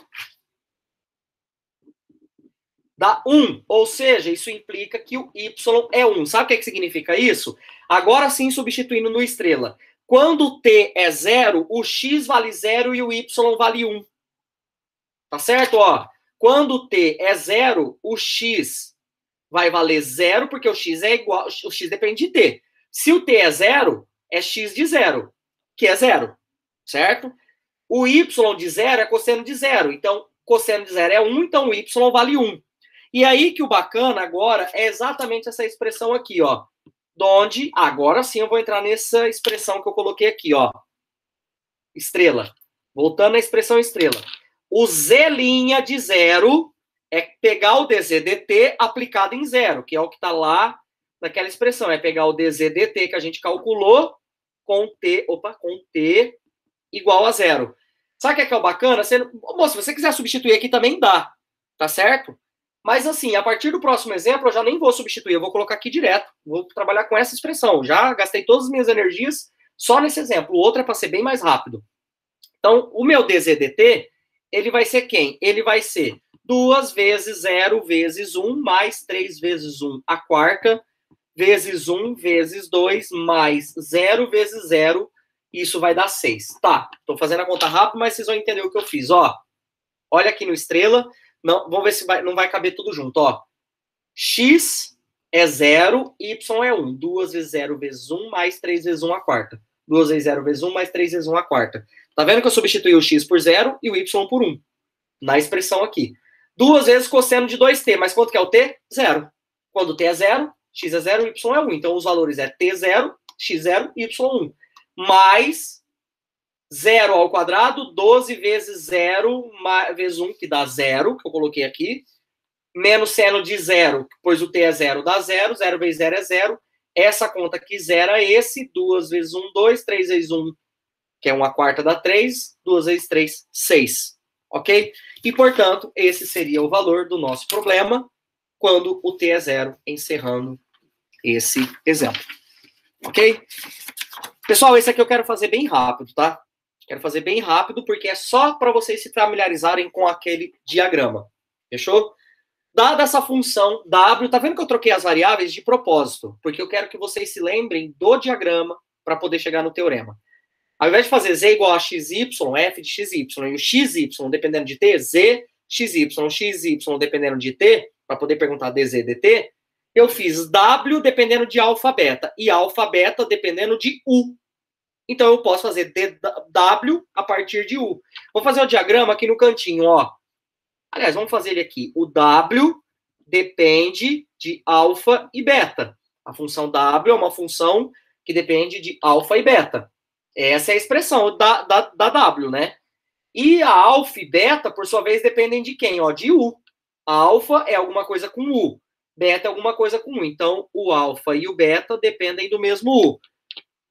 dá 1. Ou seja, isso implica que o y é 1. Sabe o que significa isso? Agora sim, substituindo no estrela. Quando t é zero, o x vale 0 e o y vale 1. Tá certo? Ó, quando t é zero, o x vai valer 0, porque o x é igual, o x depende de t. Se o t é zero, é x de zero, que é zero, certo? O y de zero é cosseno de zero, então cosseno de zero é 1, então o y vale 1. E aí que o bacana agora é exatamente essa expressão aqui, ó. Onde, agora sim eu vou entrar nessa expressão que eu coloquei aqui, ó. Estrela. Voltando à expressão estrela. O z' de zero é pegar o dz dt aplicado em zero, que é o que está lá naquela expressão. É pegar o dz dt que a gente calculou com t igual a zero. Sabe o que é o bacana? Moço, se você quiser substituir aqui também dá, tá certo? Mas assim, a partir do próximo exemplo, eu já nem vou substituir, eu vou colocar aqui direto. Vou trabalhar com essa expressão. Já gastei todas as minhas energias só nesse exemplo. O outro é para ser bem mais rápido. Então, o meu dz dt, ele vai ser quem? Ele vai ser 2 vezes 0 vezes 1 mais 3 vezes 1 a quarta, vezes 1 vezes 2 mais 0 vezes 0. Isso vai dar 6. Tá, tô fazendo a conta rápido, mas vocês vão entender o que eu fiz. Ó, olha aqui no estrela. Não, vamos ver se não vai caber tudo junto, ó. X é 0, y é 1. 2 vezes 0 vezes 1 mais 3 vezes 1 a quarta. 2 vezes 0 vezes 1 mais 3 vezes 1 a quarta. Tá vendo que eu substituí o x por 0 e o y por 1? Na expressão aqui. 2 vezes cosseno de 2t, mas quanto que é o t? 0. Quando t é 0, x é 0, y é 1. Então, os valores é t0, x0, y1. Mais 0 ao quadrado, 12 vezes 0 vezes 1, que dá 0, que eu coloquei aqui, menos seno de 0, pois o t é 0, dá 0, 0 vezes 0 é 0, essa conta aqui zera esse, 2 vezes 1, 2, 3 vezes 1, que é 1 a quarta, dá 3, 2 vezes 3, 6, ok? E, portanto, esse seria o valor do nosso problema, quando o t é 0, encerrando esse exemplo, ok? Pessoal, esse aqui eu quero fazer bem rápido, tá? Quero fazer bem rápido, porque é só para vocês se familiarizarem com aquele diagrama. Fechou? Dada essa função W, tá vendo que eu troquei as variáveis de propósito? Porque eu quero que vocês se lembrem do diagrama para poder chegar no teorema. Ao invés de fazer z igual a xy, f de xy, e o xy dependendo de t, z, xy, dependendo de t, para poder perguntar dz, dt, eu fiz w dependendo de alfa, beta, e alfa, beta dependendo de u. Então, eu posso fazer dw a partir de u. Vou fazer o diagrama aqui no cantinho, ó. Aliás, vamos fazer ele aqui. O w depende de alfa e beta. A função w é uma função que depende de alfa e beta. Essa é a expressão da w, né? E a alfa e beta, por sua vez, dependem de quem? Ó, de u. A alfa é alguma coisa com u. Beta é alguma coisa com u. Então, o alfa e o beta dependem do mesmo u.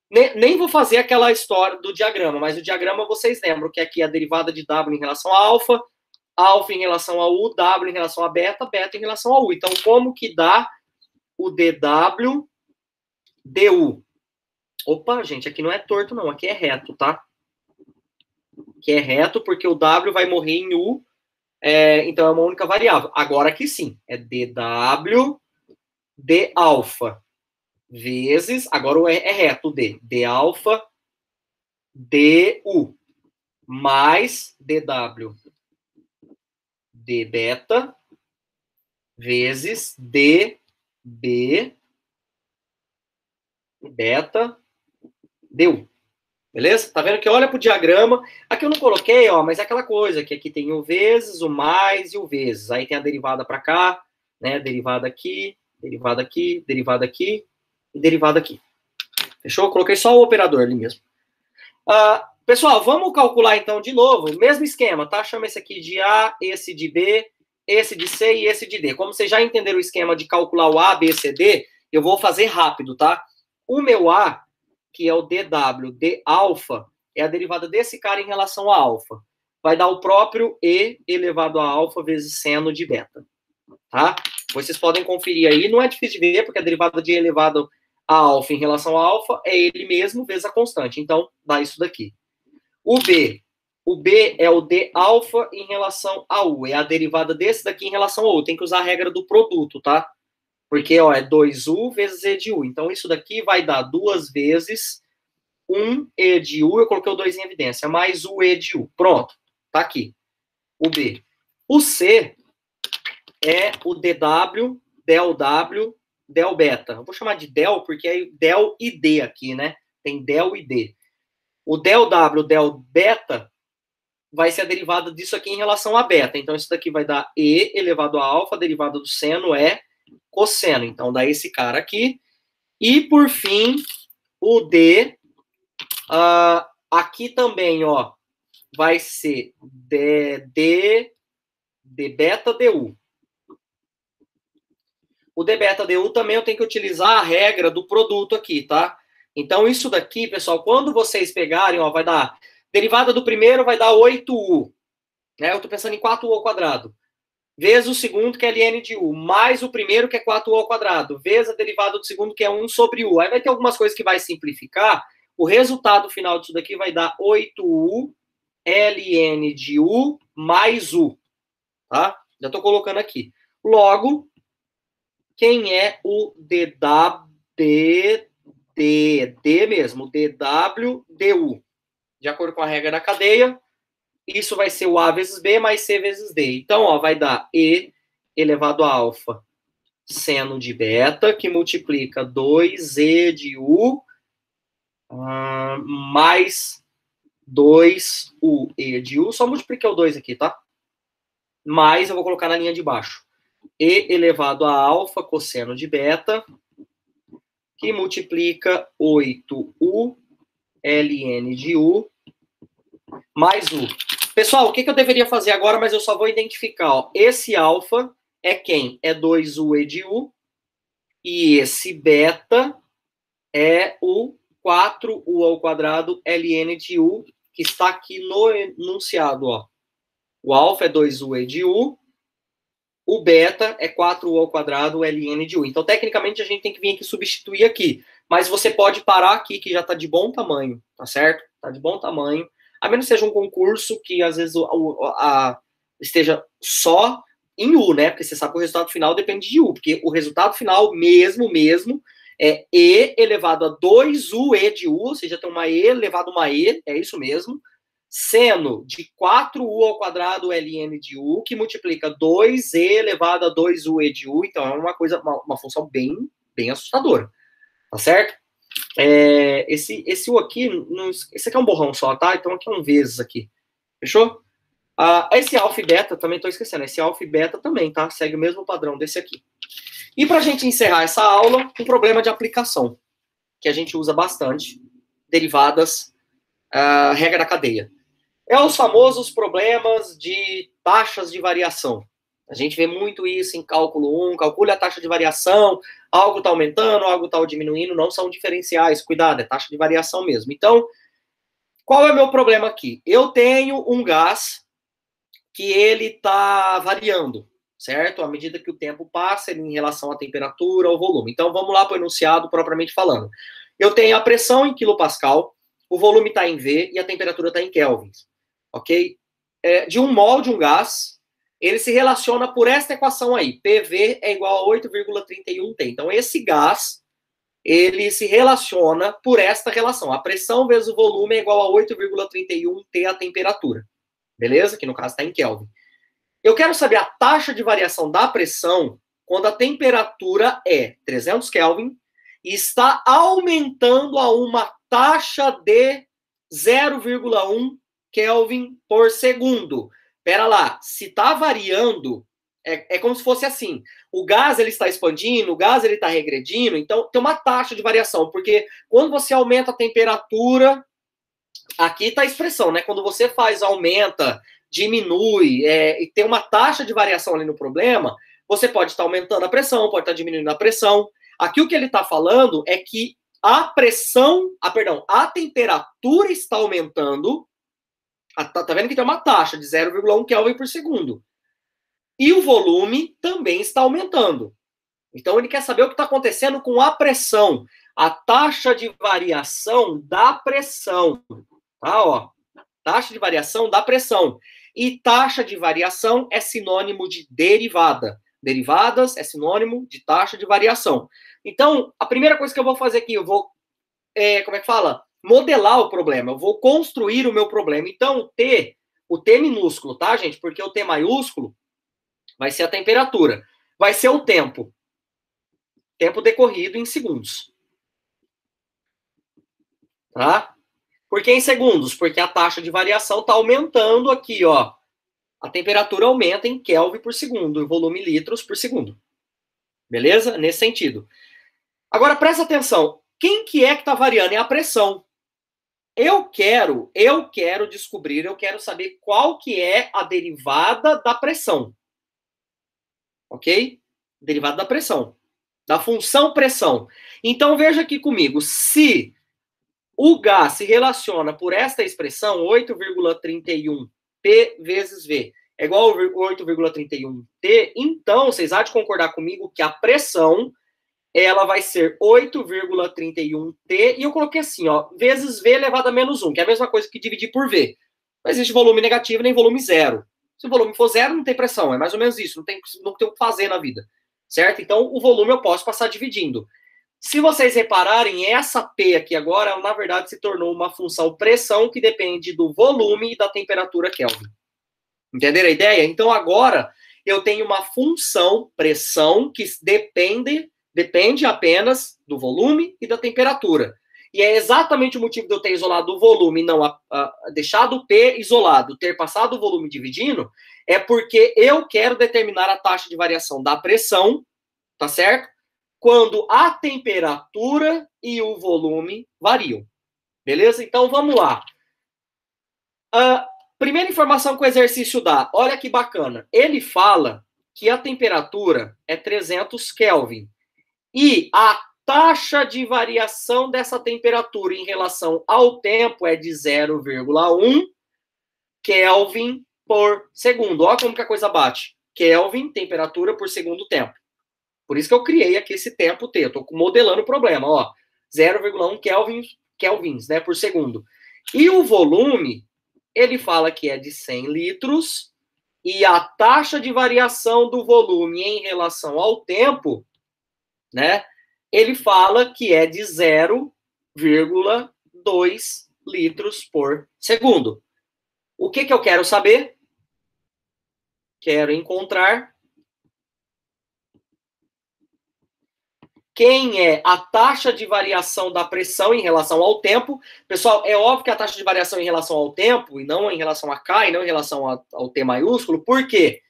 Nem vou fazer aquela história do diagrama, mas o diagrama vocês lembram que aqui é a derivada de w em relação a alfa em relação a u, w em relação a beta, beta em relação a u. Então, como que dá o dw, du? Opa, gente, aqui não é torto, não. Aqui é reto, tá? Aqui é reto porque o w vai morrer em u, então é uma única variável. Agora aqui sim, é dw de alfa vezes, agora é reto, d alfa du mais dw d beta vezes db beta du. Beleza? Tá vendo que olha pro diagrama. Aqui eu não coloquei, ó, mas é aquela coisa que aqui tem o vezes, o mais e o vezes. Aí tem a derivada para cá, né? Derivada aqui, derivada aqui, derivada aqui e derivada aqui. Fechou? Eu coloquei só o operador ali mesmo. Pessoal, vamos calcular então de novo. Mesmo esquema, tá? Chama esse aqui de A, esse de B, esse de C e esse de D. Como vocês já entenderam o esquema de calcular o A, B, C, D, eu vou fazer rápido, tá? O meu A, que é o dw de alfa, é a derivada desse cara em relação a alfa. Vai dar o próprio E elevado a alfa vezes seno de beta. Tá? Vocês podem conferir aí. Não é difícil de ver, porque a derivada de E elevado a alfa em relação a alfa é ele mesmo vezes a constante. Então, dá isso daqui. O B é o d alfa em relação a U. É a derivada desse daqui em relação a U. Tem que usar a regra do produto, tá? Porque, ó, é 2U vezes E de U. Então, isso daqui vai dar 2 vezes 1E de U. Eu coloquei o 2 em evidência. Mais o E de U. Pronto. Tá aqui. O B. O C é o DW, del W, del beta. Eu vou chamar de del, porque é del e D aqui, né? Tem del e D. O del W, del beta, vai ser a derivada disso aqui em relação a beta. Então, isso daqui vai dar E elevado a alfa, a derivada do seno é cosseno. Então, dá esse cara aqui. E, por fim, o D, aqui também, ó, vai ser d beta du. O d beta du também eu tenho que utilizar a regra do produto aqui, tá? Então, isso daqui, pessoal, quando vocês pegarem, ó, vai dar... Derivada do primeiro vai dar 8u. Né? Eu estou pensando em 4u ao quadrado. Vezes o segundo, que é ln de u, mais o primeiro, que é 4u ao quadrado, vezes a derivada do segundo, que é 1 sobre u. Aí vai ter algumas coisas que vai simplificar. O resultado final disso daqui vai dar 8u ln de u mais u. Tá? Já estou colocando aqui. Logo, quem é o D mesmo, dw du? De acordo com a regra da cadeia, isso vai ser o A vezes B mais C vezes D. Então, ó, vai dar E elevado a alfa seno de beta, que multiplica 2E de U mais 2UE de U. Só multipliquei o 2 aqui, tá? Mais, eu vou colocar na linha de baixo. E elevado a alfa cosseno de beta, que multiplica 8U ln de U mais U. Pessoal, o que eu deveria fazer agora, mas eu só vou identificar, ó. Esse alfa é quem? É 2U e de U. E esse beta é o 4U ao quadrado ln de U, que está aqui no enunciado, ó. O alfa é 2U e de U. O beta é 4U ao quadrado ln de U. Então, tecnicamente, a gente tem que vir aqui substituir aqui. Mas você pode parar aqui, que já está de bom tamanho, tá certo? Está de bom tamanho. A menos que seja um concurso que, às vezes, esteja só em U, né? Porque você sabe que o resultado final depende de U, porque o resultado final mesmo é E elevado a 2UE de U, ou seja, tem uma E elevado a uma E, é isso mesmo, seno de 4U ao quadrado ln de U, que multiplica 2E elevado a 2UE de U, então é uma coisa, uma função bem assustadora, tá certo? Esse U aqui, esse aqui é um borrão só, tá? Então aqui é um vezes aqui, fechou? Esse alfa e beta, também estou esquecendo, esse alfa e beta também, tá? Segue o mesmo padrão desse aqui. E para a gente encerrar essa aula, um problema de aplicação, que a gente usa bastante, derivadas, regra da cadeia. É os famosos problemas de taxas de variação. A gente vê muito isso em cálculo 1, calcule a taxa de variação, algo está aumentando, algo está diminuindo, não são diferenciais, cuidado, é taxa de variação mesmo. Então, qual é o meu problema aqui? Eu tenho um gás que ele está variando, certo? À medida que o tempo passa, ele, em relação à temperatura, ao volume. Então, vamos lá para o enunciado propriamente falando. Eu tenho a pressão em quilopascal, o volume está em V e a temperatura está em kelvins, ok? De um mol de um gás, ele se relaciona por esta equação aí. PV é igual a 8,31T. Então, esse gás, ele se relaciona por esta relação. A pressão vezes o volume é igual a 8,31T a temperatura. Beleza? Que no caso está em Kelvin. Eu quero saber a taxa de variação da pressão quando a temperatura é 300 Kelvin e está aumentando a uma taxa de 0,1 Kelvin por segundo. Pera lá, se está variando, é como se fosse assim. O gás ele está expandindo, o gás ele está regredindo, então tem uma taxa de variação, porque quando você aumenta a temperatura, aqui está a expressão, né? Quando você aumenta, diminui, e tem uma taxa de variação ali no problema, você pode estar aumentando a pressão, pode estar diminuindo a pressão. Aqui o que ele está falando é que a temperatura está aumentando. Tá vendo que tem uma taxa de 0,1 Kelvin por segundo. E o volume também está aumentando. Então ele quer saber o que está acontecendo com a pressão. A taxa de variação da pressão. Tá, ó. Taxa de variação da pressão. E taxa de variação é sinônimo de derivada. Derivadas é sinônimo de taxa de variação. Então, a primeira coisa que eu vou fazer aqui, eu vou, como é que fala? Modelar o problema. Eu vou construir o meu problema. Então, o T minúsculo, tá, gente? Porque o T maiúsculo vai ser a temperatura. Vai ser o tempo. Tempo decorrido em segundos. Tá? Por que em segundos? Porque a taxa de variação está aumentando aqui, ó. A temperatura aumenta em Kelvin por segundo, e o volume em litros por segundo. Beleza? Nesse sentido. Agora, presta atenção. Quem que está variando? É a pressão. Eu quero descobrir, eu quero saber qual que é a derivada da pressão. Ok? Derivada da pressão. Da função pressão. Então, veja aqui comigo. Se o gás se relaciona por esta expressão, 8,31 P vezes V é igual a 8,31 T, então, vocês há de concordar comigo que a pressão, ela vai ser 8,31 T, e eu coloquei assim, ó, vezes V elevado a menos 1, que é a mesma coisa que dividir por V. Não existe volume negativo nem volume zero. Se o volume for zero, não tem pressão, é mais ou menos isso, não tem o que fazer na vida, certo? Então, o volume eu posso passar dividindo. Se vocês repararem, essa P aqui agora, ela, na verdade, se tornou uma função pressão que depende do volume e da temperatura Kelvin. Entenderam a ideia? Então, agora, eu tenho uma função pressão que depende apenas do volume e da temperatura. E é exatamente o motivo de eu ter isolado o volume e não deixado o P isolado, ter passado o volume dividindo, é porque eu quero determinar a taxa de variação da pressão, tá certo? Quando a temperatura e o volume variam. Beleza? Então, vamos lá. Primeira informação que o exercício dá. Olha que bacana. Ele fala que a temperatura é 300 Kelvin. E a taxa de variação dessa temperatura em relação ao tempo é de 0,1 Kelvin por segundo. Olha como que a coisa bate. Kelvin, temperatura por segundo tempo. Por isso que eu criei aqui esse tempo T. Eu estou modelando o problema, ó. 0,1 kelvins, né, por segundo. E o volume, ele fala que é de 100 litros e a taxa de variação do volume em relação ao tempo, né? Ele fala que é de 0,2 litros por segundo. O que eu quero saber? Quero encontrar quem é a taxa de variação da pressão em relação ao tempo. Pessoal, é óbvio que a taxa de variação em relação ao tempo, e não em relação a K, e não em relação ao T maiúsculo. Por quê?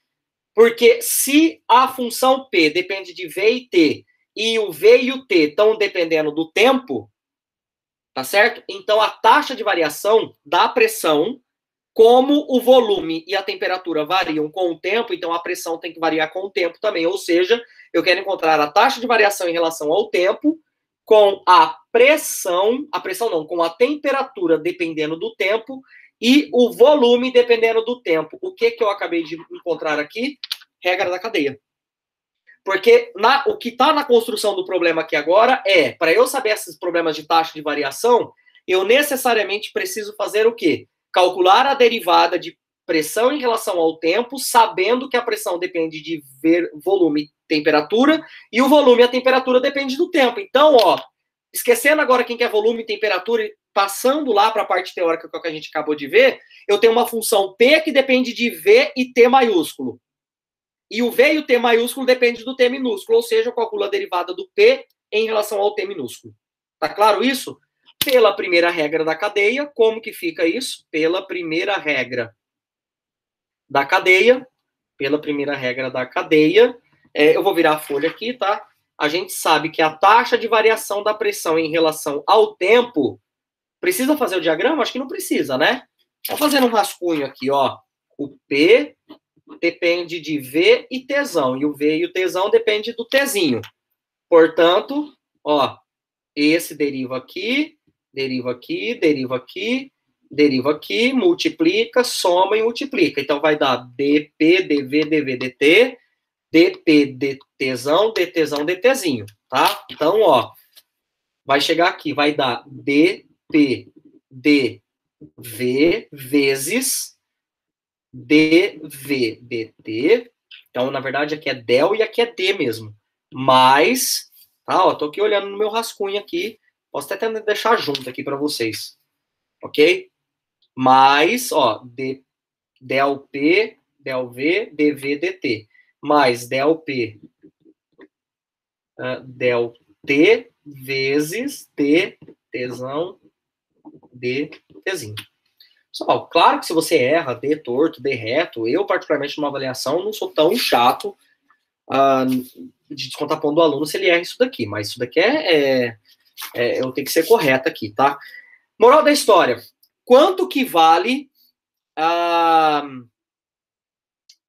Porque se a função P depende de V e T, e o V e o T estão dependendo do tempo, tá certo? Então, a taxa de variação da pressão, como o volume e a temperatura variam com o tempo, então a pressão tem que variar com o tempo também. Ou seja, eu quero encontrar a taxa de variação em relação ao tempo com a pressão não, com a temperatura dependendo do tempo e o volume dependendo do tempo. O que eu acabei de encontrar aqui? Regra da cadeia. Porque o que está na construção do problema aqui agora é, para eu saber esses problemas de taxa de variação, eu necessariamente preciso fazer o quê? Calcular a derivada de pressão em relação ao tempo, sabendo que a pressão depende de volume e temperatura, e o volume e a temperatura depende do tempo. Então, ó, esquecendo agora quem que é volume e temperatura, e passando lá para a parte teórica que a gente acabou de ver, eu tenho uma função P que depende de V e T maiúsculo. E o V e o T maiúsculo depende do T minúsculo, ou seja, eu calculo a derivada do P em relação ao T minúsculo. Tá claro isso? Pela primeira regra da cadeia, como que fica isso? Pela primeira regra da cadeia, eu vou virar a folha aqui, tá? A gente sabe que a taxa de variação da pressão em relação ao tempo, precisa fazer o diagrama? Acho que não precisa, né? Vou fazer um rascunho aqui, ó. O P depende de V e Tzão, e o V e o Tzão depende do Tzinho. Portanto, ó, esse deriva aqui, deriva aqui, deriva aqui, deriva aqui, multiplica, soma e multiplica. Então, vai dar dP, dV, dV, dt, dP, dTzão, dTzão, dTzinho, tá? Então, ó, vai chegar aqui, vai dar dP, dV vezes dV, dt. Então, na verdade, aqui é del e aqui é d mesmo. Mais, tá? Ó, tô aqui olhando no meu rascunho aqui. Posso até deixar junto aqui para vocês. Ok? Mais, ó, del P, del V, dV, dt. Mais del P, del T vezes d, Tzão, dTzinho. Pessoal, claro que se você erra, D torto, D reto, eu, particularmente, numa avaliação, não sou tão chato de descontar ponto do aluno se ele erra isso daqui, mas isso daqui eu tenho que ser correto aqui, tá? Moral da história, quanto que vale,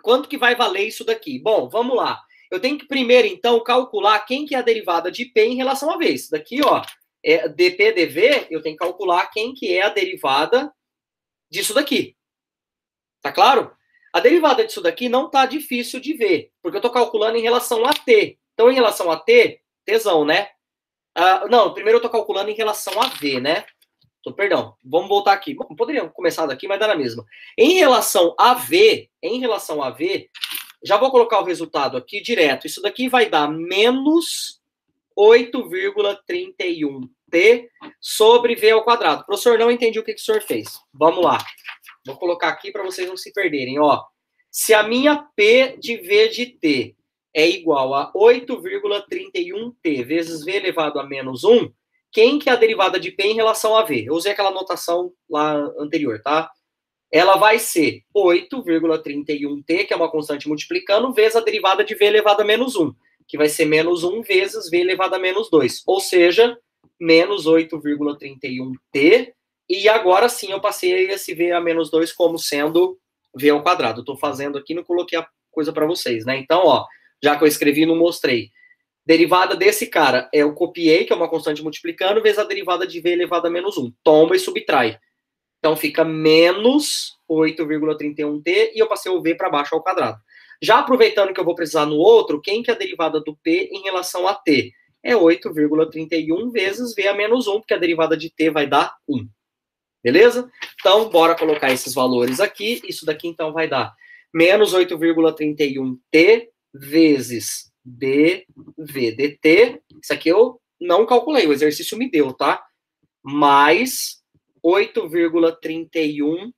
quanto que vai valer isso daqui? Bom, vamos lá. Eu tenho que primeiro, então, calcular quem que é a derivada de P em relação a V. Isso daqui, ó, é dP, dV, eu tenho que calcular quem que é a derivada disso daqui. Tá claro? A derivada disso daqui não tá difícil de ver, porque eu tô calculando em relação a T. Então, em relação a T, Tzão, né? Não, primeiro eu tô calculando em relação a V, né? Perdão, vamos voltar aqui. Bom, poderia começar daqui, mas dá na mesma. Em relação a V, já vou colocar o resultado aqui direto. Isso daqui vai dar menos 8,31T sobre V ao quadrado. Professor, não entendi o que o senhor fez. Vamos lá. Vou colocar aqui para vocês não se perderem. Ó, se a minha P de V de T é igual a 8,31T vezes V elevado a menos 1, quem que é a derivada de P em relação a V? Eu usei aquela notação lá anterior, tá? Ela vai ser 8,31T, que é uma constante multiplicando, vezes a derivada de V elevado a menos 1, que vai ser menos 1 vezes V elevado a menos 2. Ou seja, menos 8,31T. E agora sim eu passei esse V a menos 2 como sendo V ao quadrado. Estou fazendo aqui, não coloquei a coisa para vocês, né? Então, ó, já que eu escrevi, não mostrei. Derivada desse cara, eu copiei, que é uma constante multiplicando, vezes a derivada de V elevado a menos 1. Toma e subtrai. Então, fica menos 8,31T e eu passei o V para baixo ao quadrado. Já aproveitando que eu vou precisar no outro, quem que é a derivada do P em relação a T? É 8,31 vezes V a menos 1, porque a derivada de T vai dar 1. Beleza? Então, bora colocar esses valores aqui. Isso daqui, então, vai dar menos 8,31t vezes dv dt. Isso aqui eu não calculei, o exercício me deu, tá? Mais 8,31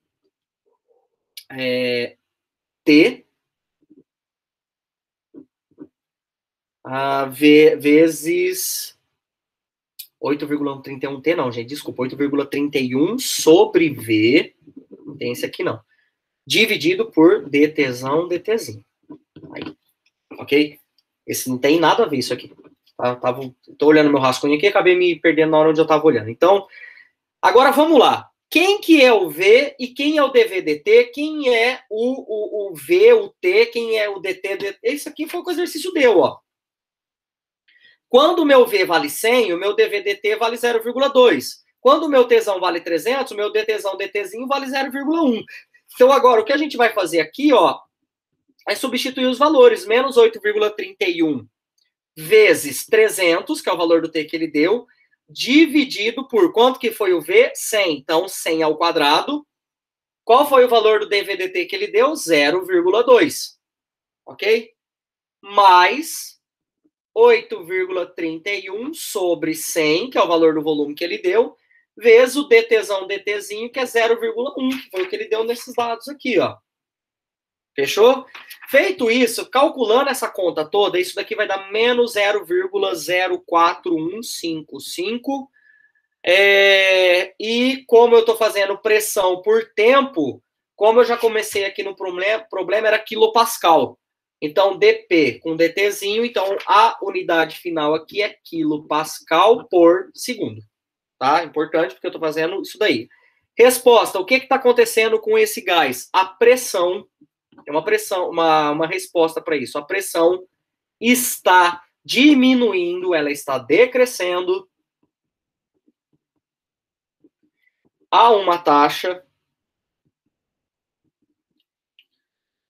t vezes 8,31t, não, gente, desculpa, 8,31 sobre v, não tem esse aqui não, dividido por dtzão, dtzinho. Aí, ok? Esse não tem nada a ver isso aqui. Tô olhando meu rascunho aqui e acabei me perdendo na hora onde eu tava olhando. Então, agora vamos lá. Quem que é o V e quem é o dv/dt? Quem é o V, o T, quem é o dt? Isso aqui foi o que o exercício deu, ó. Quando o meu V vale 100, o meu dv/dt vale 0,2. Quando o meu Tzão vale 300, o meu dtzão, dtzinho vale 0,1. Então, agora, o que a gente vai fazer aqui, ó, é substituir os valores. Menos 8,31 vezes 300, que é o valor do t que ele deu, dividido por quanto que foi o V? 100. Então, 100 ao quadrado. Qual foi o valor do dv/dt que ele deu? 0,2. Ok? Mais 8,31 sobre 100, que é o valor do volume que ele deu, vezes o dtzão, dtzinho, que é 0,1, que foi o que ele deu nesses dados aqui, ó. Fechou? Feito isso, calculando essa conta toda, isso daqui vai dar menos 0,04155. E como eu estou fazendo pressão por tempo, como eu já comecei aqui no problema era quilopascal. Então, dp com dtzinho, então a unidade final aqui é quilopascal por segundo. Tá? Importante porque eu estou fazendo isso daí. Resposta, o que está acontecendo com esse gás? A pressão, é uma pressão, uma resposta para isso. A pressão está diminuindo, ela está decrescendo a uma taxa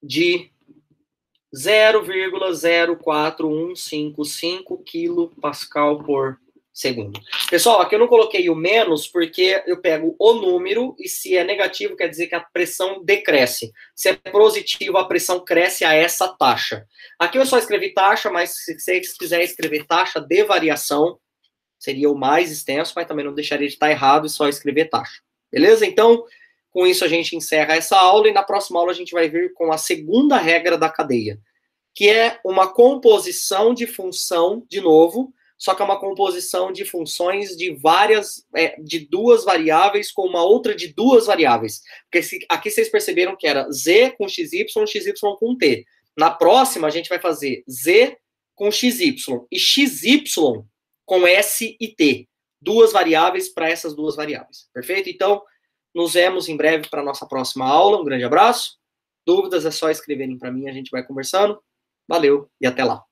de 0,04155 kPa por segundo. Pessoal, aqui eu não coloquei o menos porque eu pego o número e se é negativo quer dizer que a pressão decresce. Se é positivo, a pressão cresce a essa taxa. Aqui eu só escrevi taxa, mas se vocês quiserem escrever taxa de variação, seria o mais extenso, mas também não deixaria de estar errado e só escrever taxa. Beleza? Então, com isso a gente encerra essa aula e na próxima aula a gente vai vir com a segunda regra da cadeia, que é uma composição de função, de novo, só que é uma composição de funções de de duas variáveis com uma outra de duas variáveis. Porque aqui vocês perceberam que era z com xy, xy com t. Na próxima, a gente vai fazer z com xy e xy com s e t. Duas variáveis para essas duas variáveis. Perfeito? Então, nos vemos em breve para a nossa próxima aula. Um grande abraço. Dúvidas é só escreverem para mim, a gente vai conversando. Valeu e até lá.